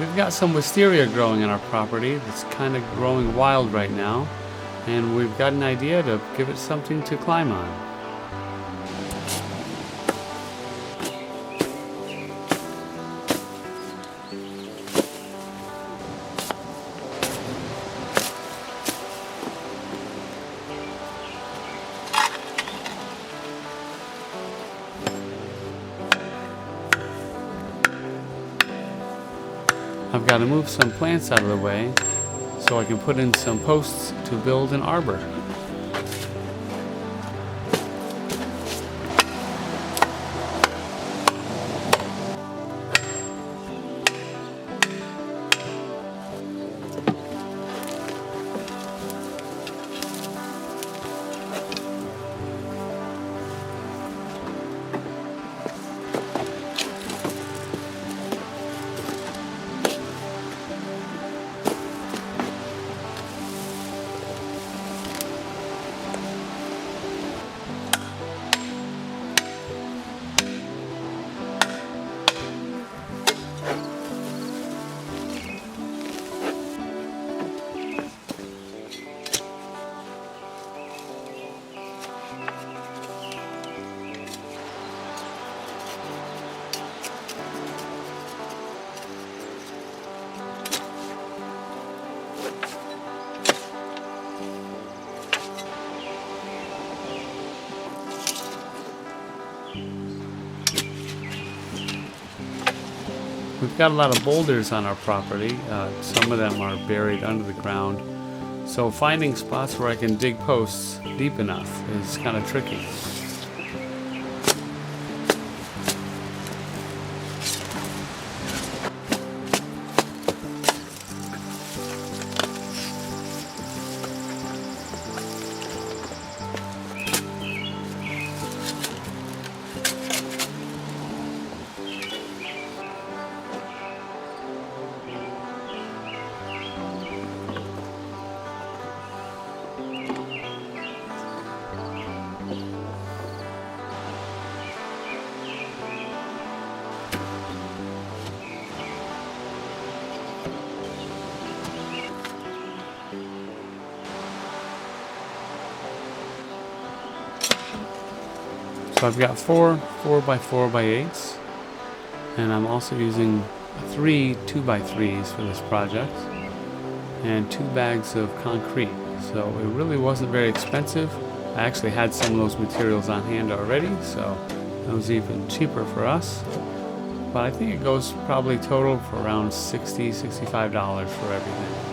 We've got some wisteria growing on our property that's kind of growing wild right now, and we've got an idea to give it something to climb on. I've got to move some plants out of the way so I can put in some posts to build an arbor. We've got a lot of boulders on our property. Some of them are buried under the ground. So finding spots where I can dig posts deep enough is kind of tricky. So I've got four 4x4x8s, and I'm also using 3 2x3s for this project, and 2 bags of concrete. So it really wasn't very expensive. I actually had some of those materials on hand already, so it was even cheaper for us. But I think it goes probably total for around $60, $65 for everything.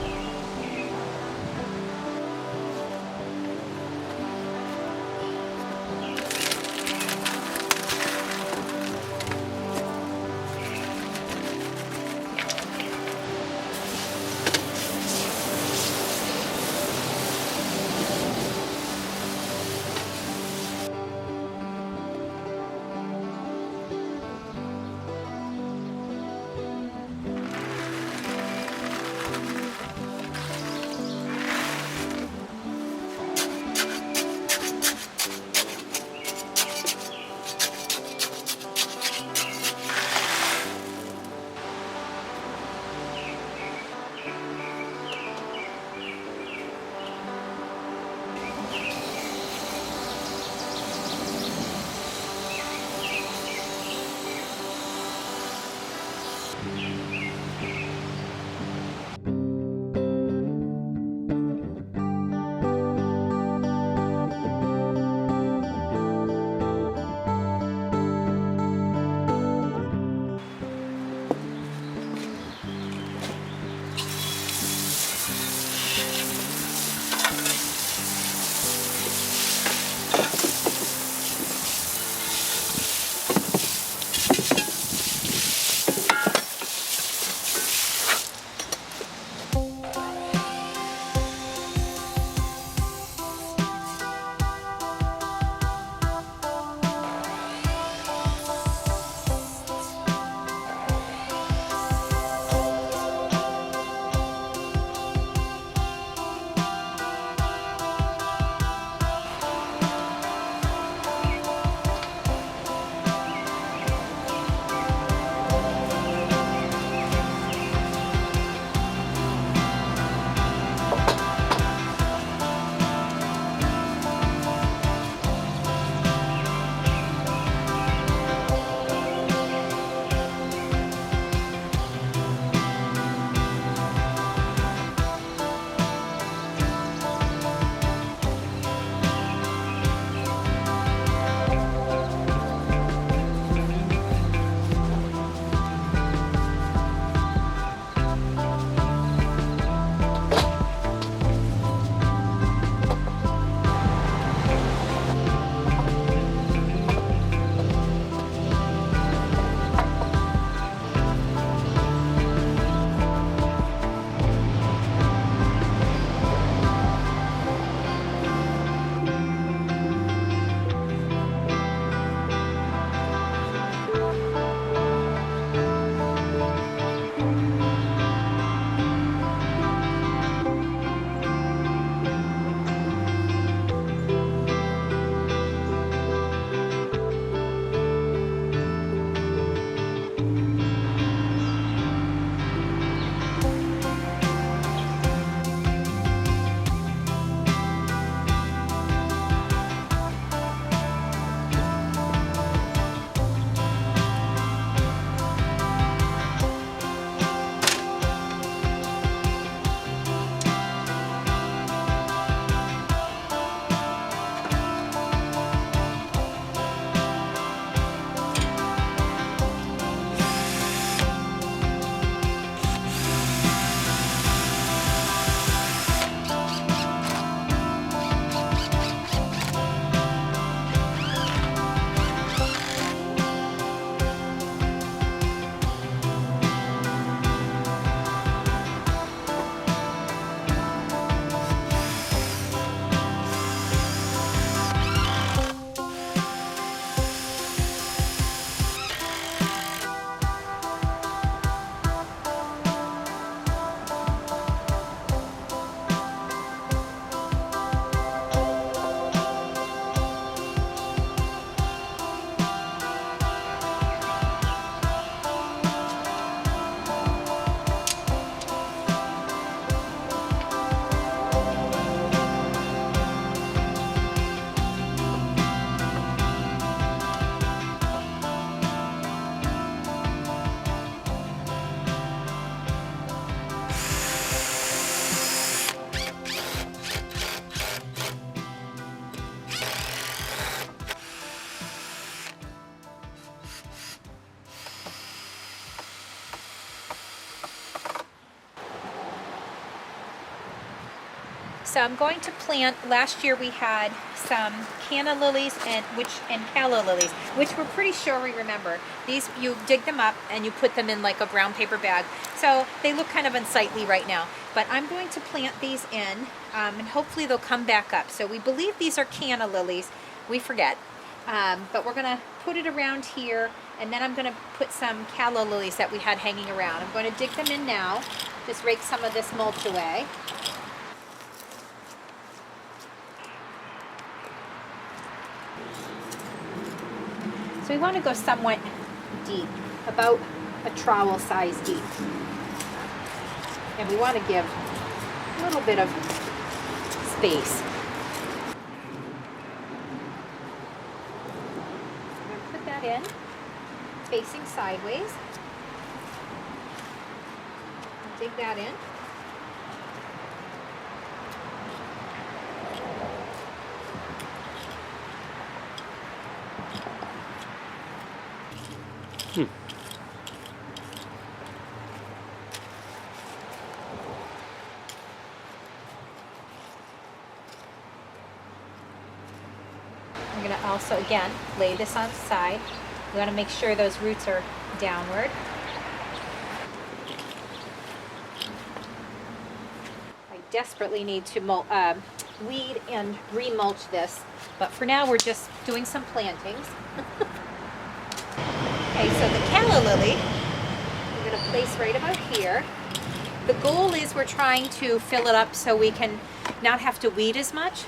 So I'm going to plant, last year we had some canna lilies and calla lilies, which we're pretty sure we remember. These, you dig them up and you put them in like a brown paper bag. So they look kind of unsightly right now. But I'm going to plant these in and hopefully they'll come back up. So we believe these are canna lilies. We forget. But we're gonna put it around here, and then I'm gonna put some calla lilies that we had hanging around. I'm going to dig them in now. Just rake some of this mulch away. So we want to go somewhat deep, about a trowel size deep. And we want to give a little bit of space. I'm going to put that in, facing sideways. Dig that in. We're going to also, again, lay this on the side. We want to make sure those roots are downward. I desperately need to weed and remulch this, but for now we're just doing some plantings. Okay, so the calla lily, we're going to place right about here. The goal is we're trying to fill it up so we can not have to weed as much.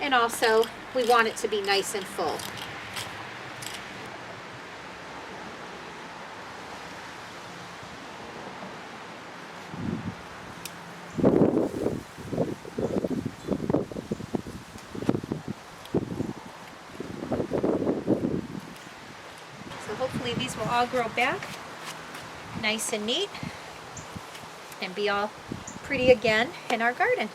And also, we want it to be nice and full. So hopefully these will all grow back nice and neat and be all pretty again in our garden.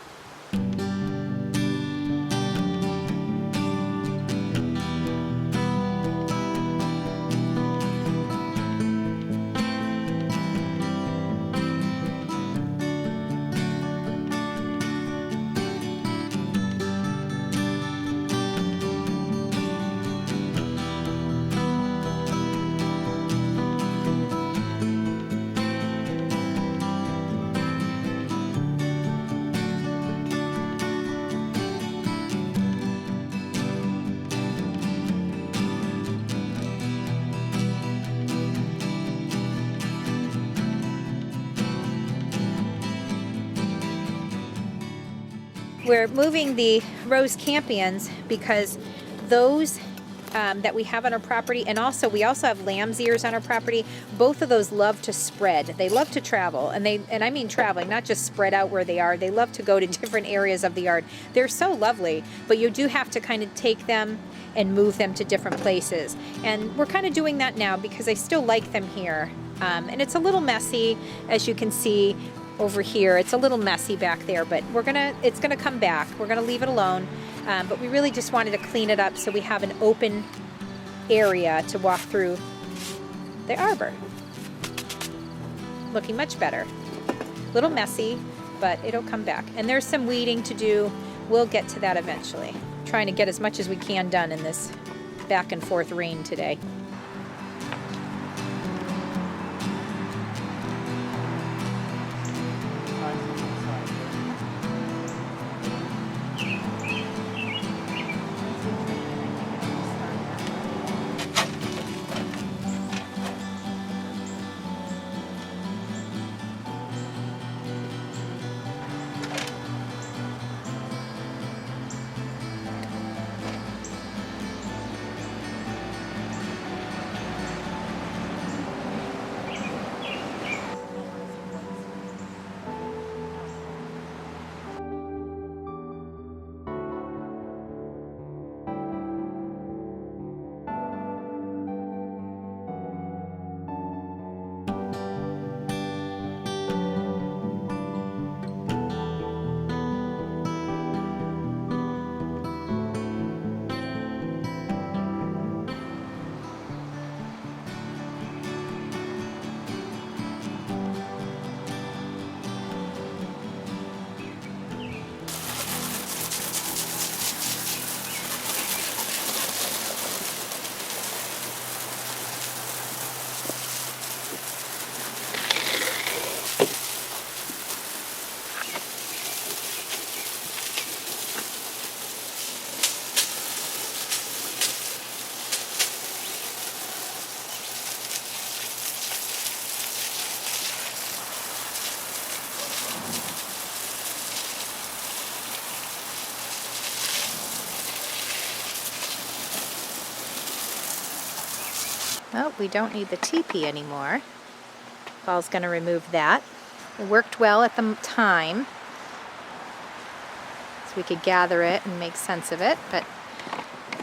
We're moving the rose campions because those that we have on our property, and also we also have lamb's ears on our property. Both of those love to spread. They love to travel, and I mean traveling, not just spread out where they are. They love to go to different areas of the yard. They're so lovely, but you do have to kind of take them and move them to different places. And we're kind of doing that now because I still like them here. And it's a little messy, as you can see over here. It's a little messy back there, but it's gonna come back. We're gonna leave it alone. But we really just wanted to clean it up so we have an open area to walk through the arbor. Looking much better. A little messy, but it'll come back. And there's some weeding to do. We'll get to that eventually. Trying to get as much as we can done in this back and forth rain today. Oh, we don't need the teepee anymore. Paul's going to remove that. It worked well at the time, so we could gather it and make sense of it, but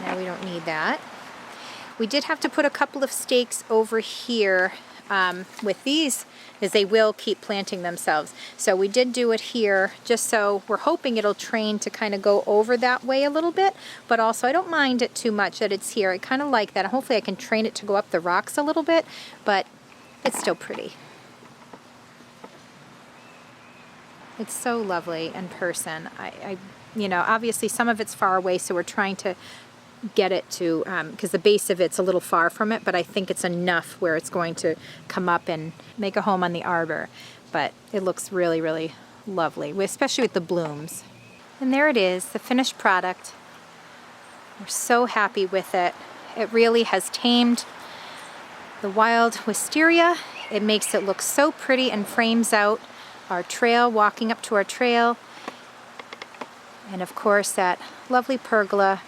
now we don't need that. We did have to put a couple of stakes over here with these, as they will keep planting themselves. So we did do it here, just so we're hoping it'll train to kind of go over that way a little bit, but also I don't mind it too much that it's here. I kind of like that. Hopefully I can train it to go up the rocks a little bit, but it's still pretty. It's so lovely in person. You know, obviously some of it's far away, so we're trying to get it to, because the base of it's a little far from it, but I think it's enough where it's going to come up and make a home on the arbor. But it looks really, really lovely, especially with the blooms. And there it is, the finished product. We're so happy with it. It really has tamed the wild wisteria. It makes it look so pretty and frames out our trail, walking up to our trail. And of course that lovely pergola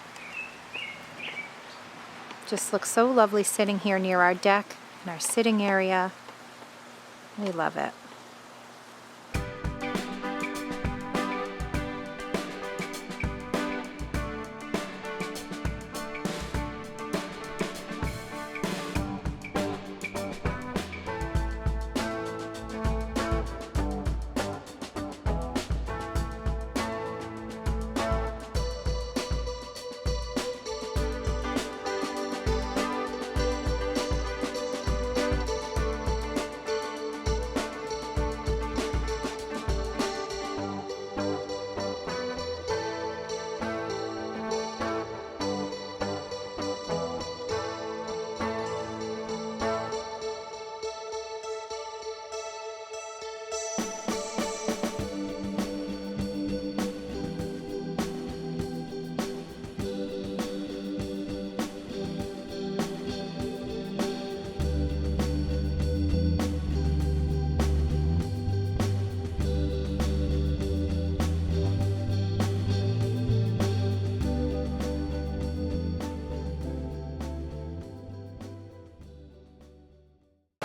just looks so lovely sitting here near our deck and our sitting area. We love it.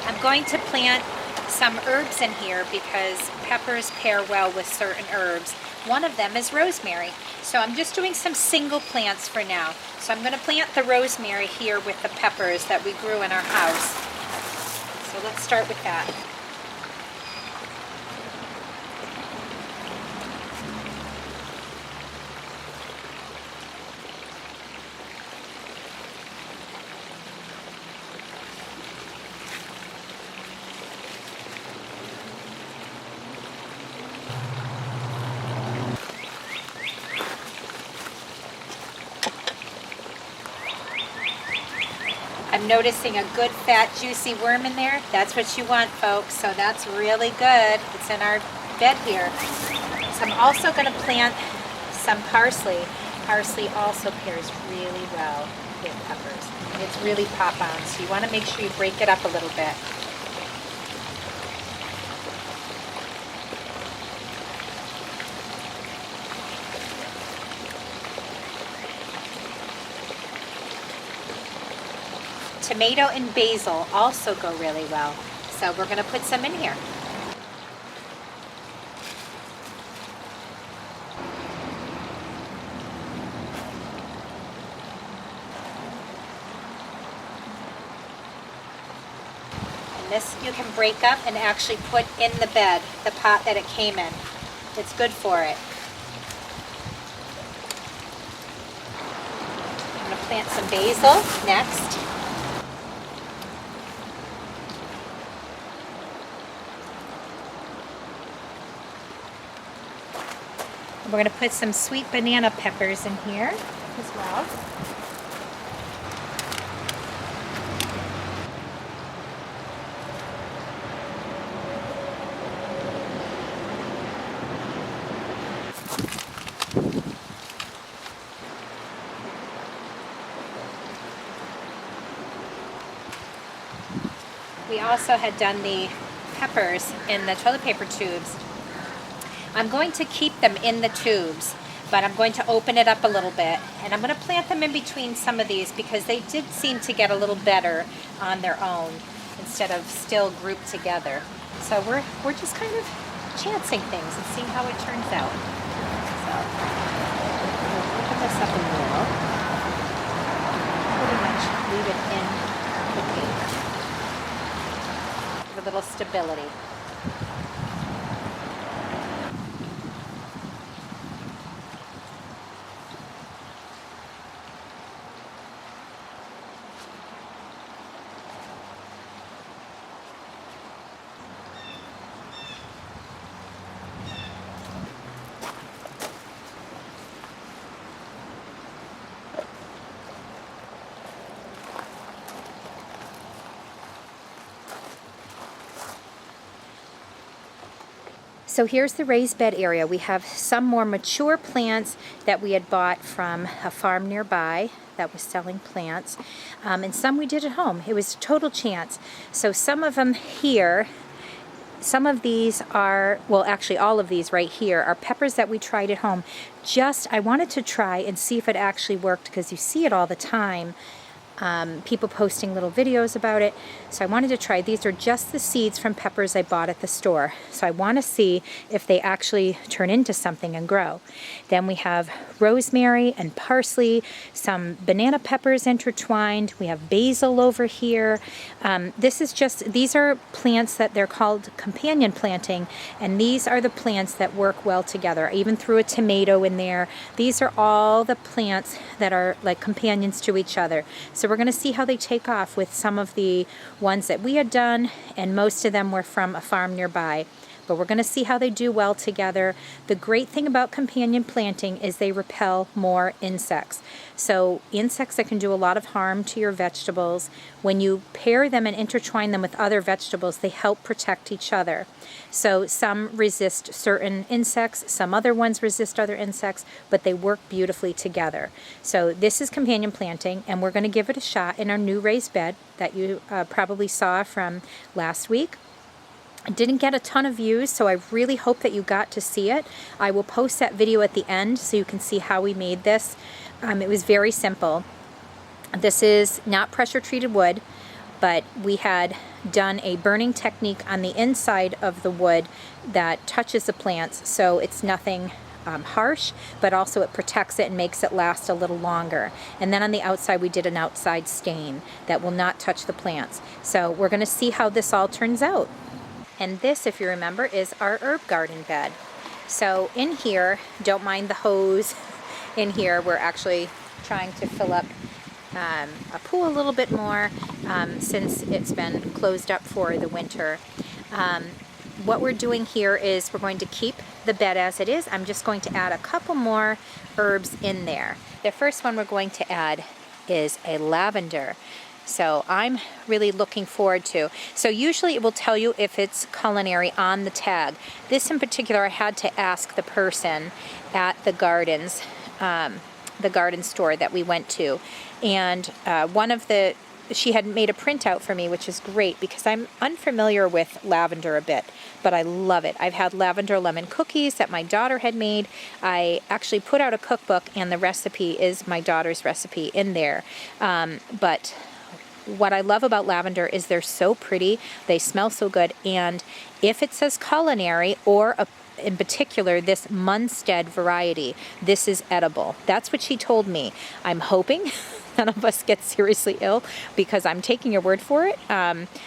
I'm going to plant some herbs in here because peppers pair well with certain herbs. One of them is rosemary. So I'm just doing some single plants for now. So I'm going to plant the rosemary here with the peppers that we grew in our house. So let's start with that. I'm noticing a good fat juicy worm in there. That's what you want, folks. So that's really good. It's in our bed here. So I'm also going to plant some parsley. Parsley also pairs really well with peppers. And it's really pop on, so you want to make sure you break it up a little bit. Tomato and basil also go really well, so we're going to put some in here. And this you can break up and actually put in the bed, the pot that it came in. It's good for it. I'm going to plant some basil next. We're going to put some sweet banana peppers in here as well. We also had done the peppers in the toilet paper tubes. I'm going to keep them in the tubes, but I'm going to open it up a little bit, and I'm going to plant them in between some of these because they did seem to get a little better on their own instead of still grouped together. So we're just kind of chancing things and seeing how it turns out. So we'll open this up a little. Pretty much leave it in the paper. Give a little stability. So here's the raised bed area. We have some more mature plants that we had bought from a farm nearby that was selling plants, and some we did at home. It was a total chance. So some of them here, some of these are, well, actually all of these right here are peppers that we tried at home. I wanted to try and see if it actually worked because you see it all the time. People posting little videos about it. So I wanted to try. These are just the seeds from peppers I bought at the store. So I want to see if they actually turn into something and grow. Then we have rosemary and parsley, some banana peppers intertwined. We have basil over here. These are plants that they're called companion planting, and these are the plants that work well together. I even threw a tomato in there. These are all the plants that are like companions to each other. So we're going to see how they take off with some of the ones that we had done, and most of them were from a farm nearby. But we're going to see how they do well together. The great thing about companion planting is they repel more insects. So insects that can do a lot of harm to your vegetables, when you pair them and intertwine them with other vegetables, they help protect each other. So some resist certain insects, some other ones resist other insects, but they work beautifully together. So this is companion planting, and we're going to give it a shot in our new raised bed that you probably saw from last week. I didn't get a ton of views, so I really hope that you got to see it. I will post that video at the end so you can see how we made this. It was very simple. This is not pressure treated wood, but we had done a burning technique on the inside of the wood that touches the plants, so it's nothing harsh, but also it protects it and makes it last a little longer. And then on the outside we did an outside stain that will not touch the plants. So we're going to see how this all turns out. And this, if you remember, is our herb garden bed. So in here, don't mind the hose. In here, we're actually trying to fill up a pool a little bit more since it's been closed up for the winter. What we're doing here is we're going to keep the bed as it is. I'm just going to add a couple more herbs in there. The first one we're going to add is a lavender. So I'm really looking forward to. So usually it will tell you if it's culinary on the tag. This in particular, I had to ask the person at the garden store that we went to. And she had made a printout for me, which is great because I'm unfamiliar with lavender a bit, but I love it. I've had lavender lemon cookies that my daughter had made. I actually put out a cookbook, and the recipe is my daughter's recipe in there. But what I love about lavender is they're so pretty, they smell so good, and if it says culinary or in particular this Munstead variety, this is edible. That's what she told me. I'm hoping none of us get seriously ill because I'm taking her word for it.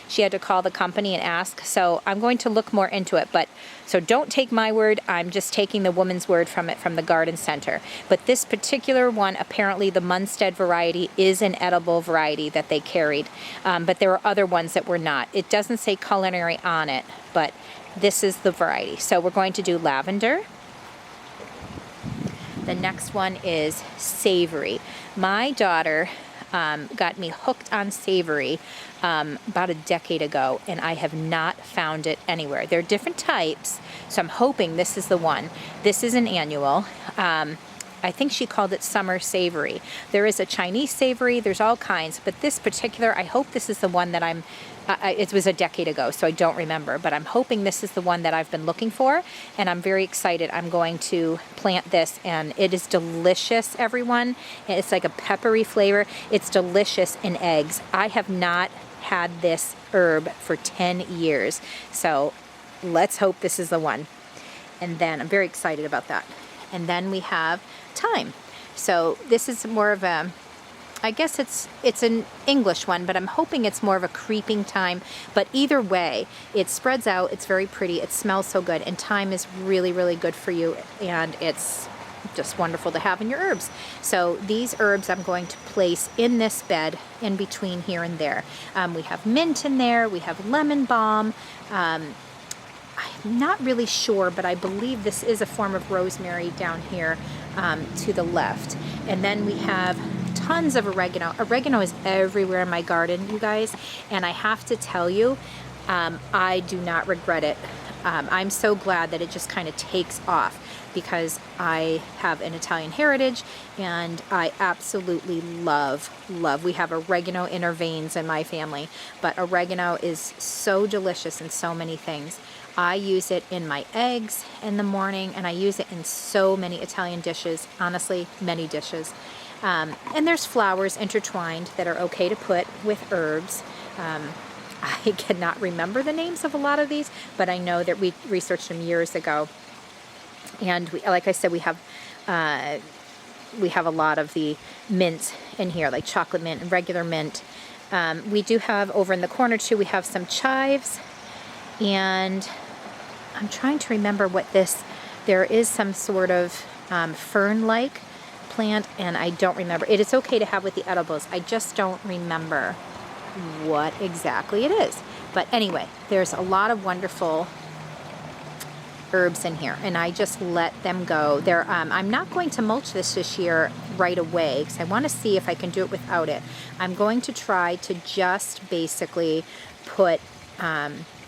She had to call the company and ask, so I'm going to look more into it. But so don't take my word, I'm just taking the woman's word from it from the garden center. But this particular one, apparently the Munstead variety is an edible variety that they carried. But there were other ones that were not. It doesn't say culinary on it, but this is the variety. So we're going to do lavender. The next one is savory. My daughter got me hooked on savory about a decade ago, and I have not found it anywhere. There are different types, so I'm hoping this is the one. This is an annual. I think she called it summer savory. There is a Chinese savory, there's all kinds, but this particular, I hope this is the one that I'm It was a decade ago, so I don't remember, but I'm hoping this is the one that I've been looking for, and I'm very excited. I'm going to plant this, and it is delicious, everyone. It's like a peppery flavor. It's delicious in eggs. I have not had this herb for 10 years, so let's hope this is the one. And then I'm very excited about that. And then we have thyme. So this is more of a, I guess it's an English one, but I'm hoping it's more of a creeping thyme. But either way, it spreads out. It's very pretty. It smells so good. And thyme is really, really good for you. And it's just wonderful to have in your herbs. So these herbs I'm going to place in this bed in between here and there. We have mint in there. We have lemon balm. I'm not really sure, but I believe this is a form of rosemary down here to the left. And then we have tons of oregano. Oregano is everywhere in my garden, you guys, and I have to tell you, I do not regret it. I'm so glad that it just kind of takes off because I have an Italian heritage and I absolutely love. We have oregano in our veins in my family, but oregano is so delicious in so many things. I use it in my eggs in the morning, and I use it in so many Italian dishes, honestly, many dishes. And there's flowers intertwined that are okay to put with herbs. I cannot remember the names of a lot of these, but I know that we researched them years ago. And like I said, we have a lot of the mints in here, like chocolate mint and regular mint. We do have over in the corner too, we have some chives, and I'm trying to remember what this, there is some sort of fern-like plant, and I don't remember. It is okay to have with the edibles. I just don't remember what exactly it is. But anyway, there's a lot of wonderful herbs in here, and I just let them go. I'm not going to mulch this year right away because I want to see if I can do it without it. I'm going to try to just basically put,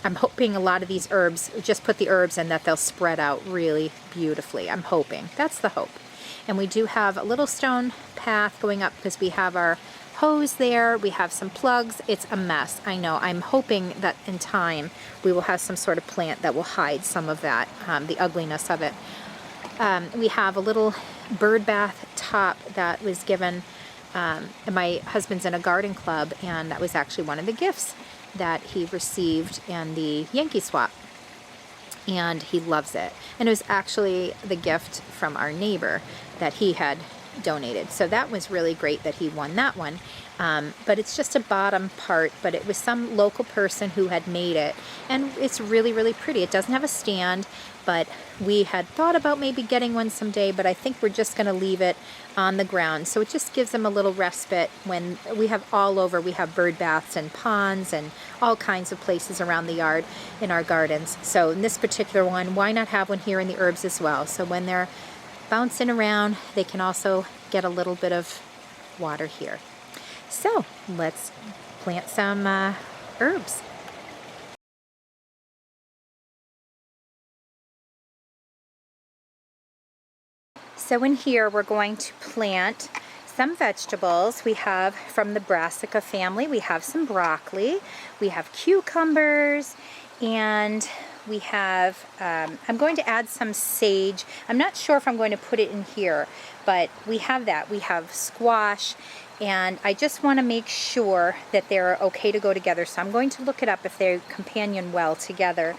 I'm hoping a lot of these herbs, just put the herbs in that they'll spread out really beautifully. I'm hoping. That's the hope. And we do have a little stone path going up because we have our hose there. We have some plugs. It's a mess. I know. I'm hoping that in time we will have some sort of plant that will hide some of that, the ugliness of it. We have a little bird bath top that was given, my husband's in a garden club, and that was actually one of the gifts that he received in the Yankee swap. And he loves it. And it was actually the gift from our neighbor that he had donated. So that was really great that he won that one. But it's just a bottom part, but it was some local person who had made it. And it's really, really pretty. It doesn't have a stand, but we had thought about maybe getting one someday, but I think we're just going to leave it on the ground. So it just gives them a little respite when we have all over. We have bird baths and ponds and all kinds of places around the yard in our gardens. So in this particular one, why not have one here in the herbs as well? So when they're bouncing around, they can also get a little bit of water here. So let's plant some herbs. So in here we're going to plant some vegetables. We have from the brassica family, we have some broccoli, we have cucumbers, and we have, I'm going to add some sage. I'm not sure if I'm going to put it in here, but we have that. We have squash, and I just want to make sure that they're okay to go together. So I'm going to look it up if they companion well together.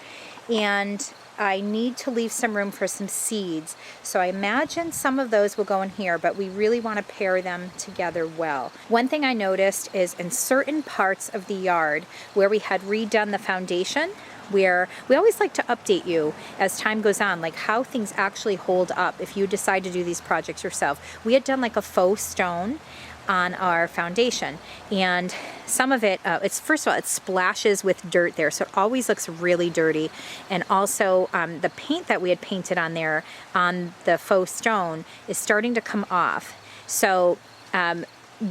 And I need to leave some room for some seeds. So I imagine some of those will go in here, but we really want to pair them together well. One thing I noticed is in certain parts of the yard where we had redone the foundation, where we always like to update you as time goes on, like how things actually hold up if you decide to do these projects yourself. We had done like a faux stone on our foundation, and some of it, it's first of all, it splashes with dirt there, so it always looks really dirty. And also the paint that we had painted on there on the faux stone is starting to come off. So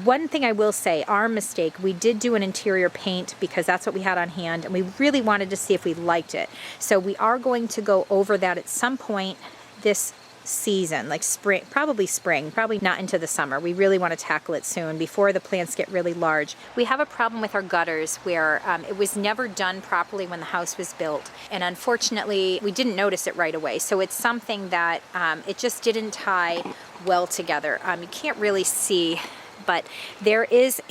one thing I will say, our mistake, we did do an interior paint because that's what we had on hand, and we really wanted to see if we liked it. So we are going to go over that at some point this season, like spring, probably not into the summer. We really want to tackle it soon before the plants get really large. We have a problem with our gutters where it was never done properly when the house was built. And unfortunately, we didn't notice it right away. So it's something that it just didn't tie well together. You can't really see, but there is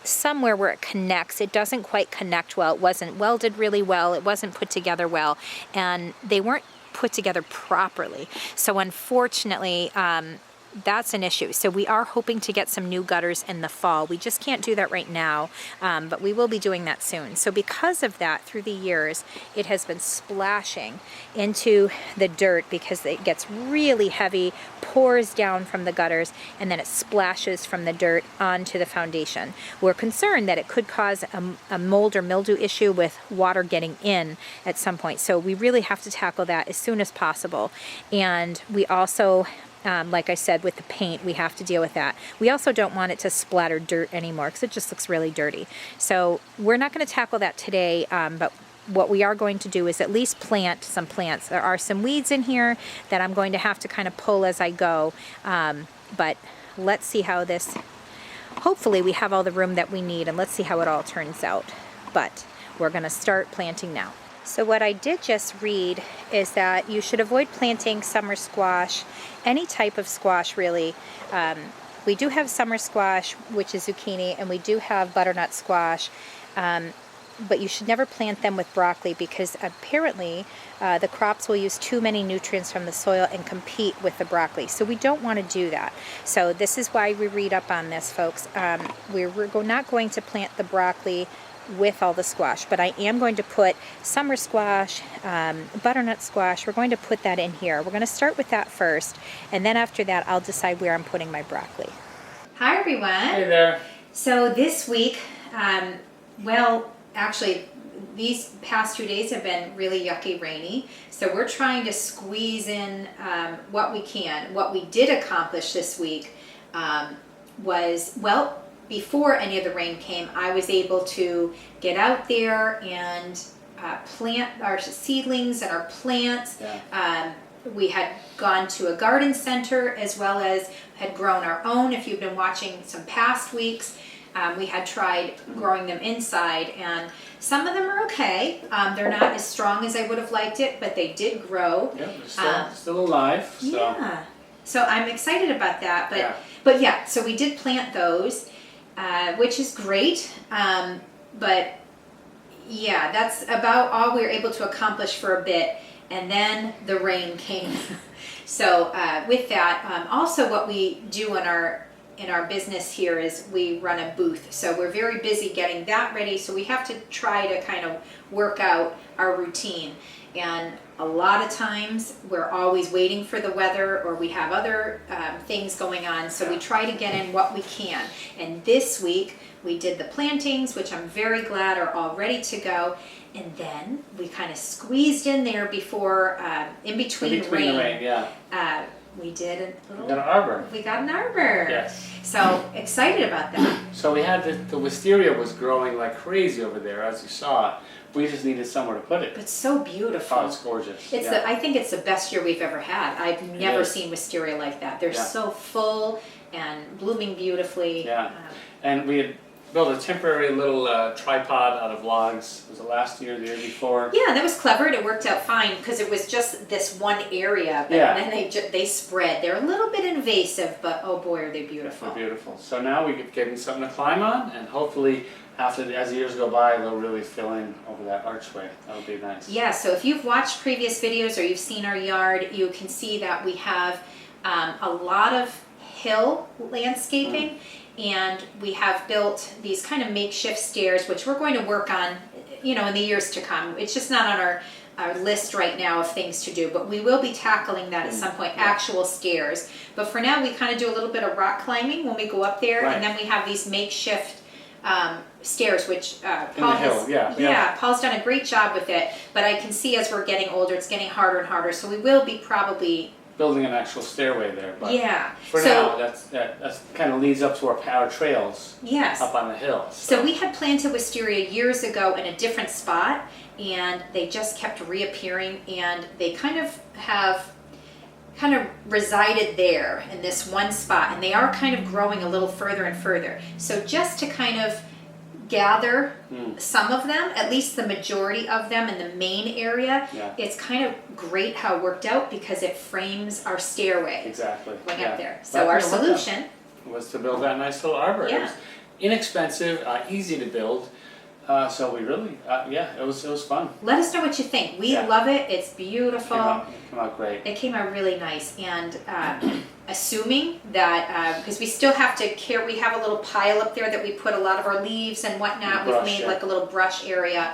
somewhere where it connects. It doesn't quite connect well. It wasn't welded really well. It wasn't put together well. And they weren't put together properly. So unfortunately, that's an issue. So we are hoping to get some new gutters in the fall. We just can't do that right now, but we will be doing that soon. So because of that, through the years, it has been splashing into the dirt because it gets really heavy, pours down from the gutters, and then it splashes from the dirt onto the foundation. We're concerned that it could cause a mold or mildew issue with water getting in at some point. So we really have to tackle that as soon as possible. And we also, like I said, with the paint, we have to deal with that. We also don't want it to splatter dirt anymore because it just looks really dirty. So we're not going to tackle that today, but what we are going to do is at least plant some plants. There are some weeds in here that I'm going to have to kind of pull as I go, but let's see how this, hopefully we have all the room that we need, and let's see how it all turns out. But we're going to start planting now. So what I did just read is that you should avoid planting summer squash, any type of squash really. We do have summer squash, which is zucchini, and we do have butternut squash, but you should never plant them with broccoli because apparently the crops will use too many nutrients from the soil and compete with the broccoli. So we don't want to do that. So this is why we read up on this, folks. We're not going to plant the broccoli with all the squash, but I am going to put summer squash, butternut squash. We're going to put that in here. We're going to start with that first, and then after that I'll decide where I'm putting my broccoli. Hi everyone. Hey there. So this week, well, actually these past 2 days have been really yucky rainy, so we're trying to squeeze in what we can. What we did accomplish this week was, well, before any of the rain came, I was able to get out there and plant our seedlings and our plants. Yeah. We had gone to a garden center as well as had grown our own. If you've been watching some past weeks, we had tried growing them inside, and some of them are okay. They're not as strong as I would have liked it, but they did grow. Yeah, they're still alive. So. Yeah. So I'm excited about that. But yeah, so we did plant those. Which is great, but yeah, that's about all we were able to accomplish for a bit, and then the rain came. So with that, also what we do in our business here is we run a booth, so we're very busy getting that ready, so we have to try to kind of work out our routine. And a lot of times we're always waiting for the weather, or we have other things going on, so we try to get in what we can. And this week we did the plantings, which I'm very glad are all ready to go. And then we kind of squeezed in there before, in between rain. The rain, yeah. We did a little. We got an arbor. We got an arbor. Yes. So excited about that. So we had the wisteria was growing like crazy over there, as you saw. We just needed somewhere to put it. It's so beautiful. Oh, it's gorgeous. It's I think it's the best year we've ever had. I've never seen wisteria like that. They're so full and blooming beautifully. Yeah. And we had built a temporary little tripod out of logs. Was it last year, the year before? Yeah, that was clever. It worked out fine because it was just this one area. But then they spread. They're a little bit invasive, but oh boy, are they beautiful. They're beautiful. So now we could give them something to climb on, and hopefully as the years go by, they'll really fill in over that archway. That'll be nice. Yeah, so if you've watched previous videos or you've seen our yard, you can see that we have a lot of hill landscaping, and we have built these kind of makeshift stairs, which we're going to work on, in the years to come. It's just not on our list right now of things to do, but we will be tackling that at some point, actual stairs. But for now, we kind of do a little bit of rock climbing when we go up there, and then we have these makeshift stairs, which Paul has, Paul's done a great job with it, but I can see as we're getting older, it's getting harder and harder, so we will be probably building an actual stairway there. But for now, that kind of leads up to our trails up on the hill. So we had planted wisteria years ago in a different spot, and they just kept reappearing, and they kind of have kind of resided there in this one spot, and they are kind of growing a little further and further. So just to kind of gather some of them, at least the majority of them in the main area, it's kind of great how it worked out because it frames our stairway. Exactly. Going up there. So our solution was to build that nice little arbor. It was inexpensive, easy to build. So we really, it was fun. Let us know what you think. We love it. It's beautiful. It came out great. It came out really nice. And assuming that, because we still have to we have a little pile up there that we put a lot of our leaves and whatnot. We've made like a little brush area.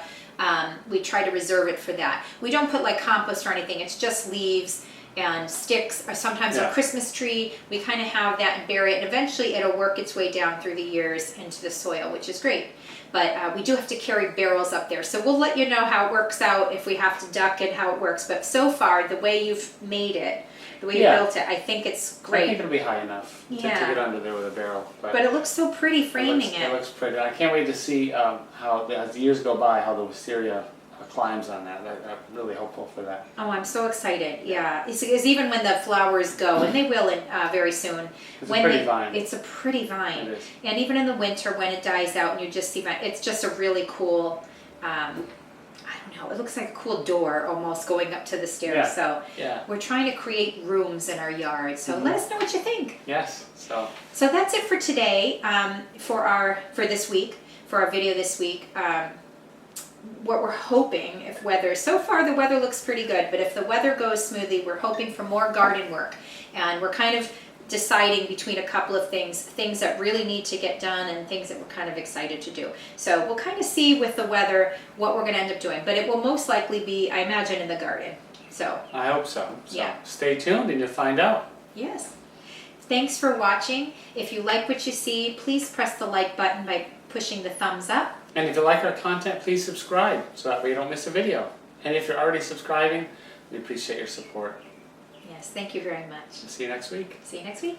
We try to reserve it for that. We don't put like compost or anything. It's just leaves and sticks, or sometimes a Christmas tree. We kind of have that and bury it. And eventually it'll work its way down through the years into the soil, which is great. But we do have to carry barrels up there. So we'll let you know how it works out, if we have to duck and how it works. But so far, the way you've made it, the way you built it, I think it's great. I think it'll be high enough to get under there with a barrel. But it looks so pretty framing it. It looks pretty. I can't wait to see how, as the years go by, how the wisteria climbs on that. I'm really hopeful for that. Oh, I'm so excited. Yeah. It's even when the flowers go, and they will very soon. It's a pretty vine. It's a pretty vine. It is. And even in the winter when it dies out and you just see vine, it's just a really cool, I don't know, it looks like a cool door almost going up to the stairs. So we're trying to create rooms in our yard. So let us know what you think. Yes. So that's it for today, for this week, for our video this week. What we're hoping, if weather, so far the weather looks pretty good, but if the weather goes smoothly, we're hoping for more garden work. And we're kind of deciding between a couple of things that really need to get done and things that we're kind of excited to do. So we'll kind of see with the weather what we're going to end up doing, but it will most likely be, I imagine, in the garden. So I hope so. Stay tuned and you'll find out. Yes. Thanks for watching. If you like what you see, please press the like button by pushing the thumbs up. And if you like our content, please subscribe so that way you don't miss a video. And if you're already subscribing, we appreciate your support. Yes, thank you very much. See you next week. See you next week.